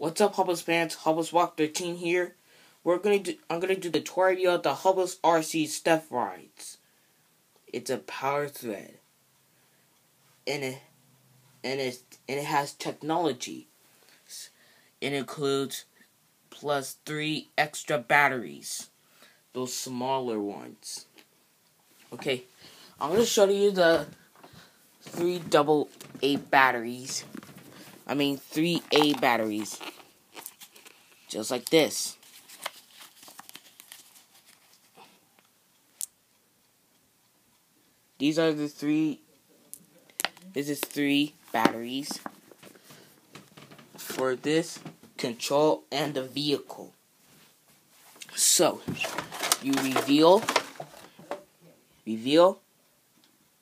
What's up, Hubbles fans? Hubbles Walk 13 here. I'm gonna do the tutorial of the Hubbles RC Step Rides. It's a power thread, and it has technology. It includes plus 3 extra batteries, those smaller ones. Okay, I'm gonna show you the 3 AA batteries. 3A batteries. Just like this. These are the 3. This is 3 batteries for this control and the vehicle. So, you reveal,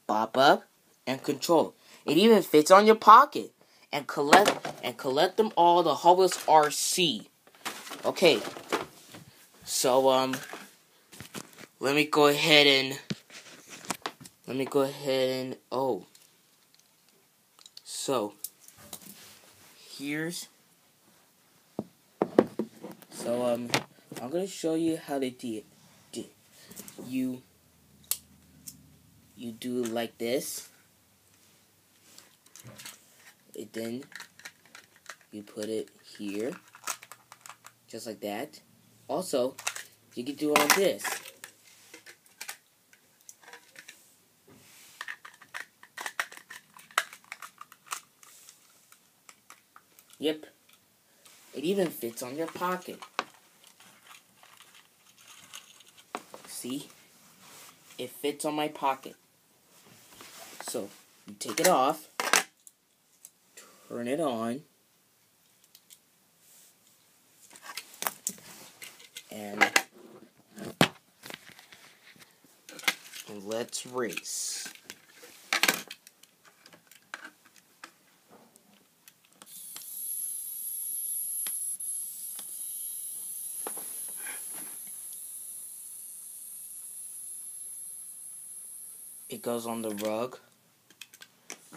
pop up, and control. It even fits on your pocket. And collect them all, the Hubbles RC. Okay. So let me go ahead and so I'm gonna show you how to do it. You do it like this. Then you put it here, just like that. Also, you can do it on this. Yep, it even fits on your pocket. See? It fits on my pocket. So, you take it off, turn it on, and let's race. It goes on the rug.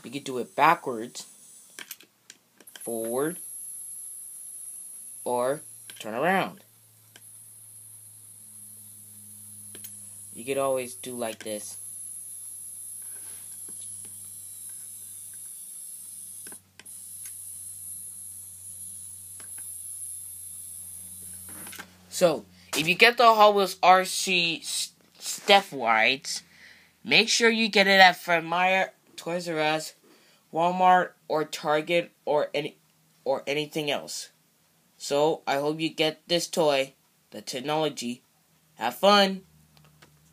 You can do it backwards, forward, or turn around. You could always do like this. So, if you get the Hubbles RC Step Rides, make sure you get it at Fred Meyer, Toys R Us, Walmart, or Target, or anything else. So, I hope you get this toy, the technology. Have fun.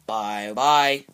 Bye-bye.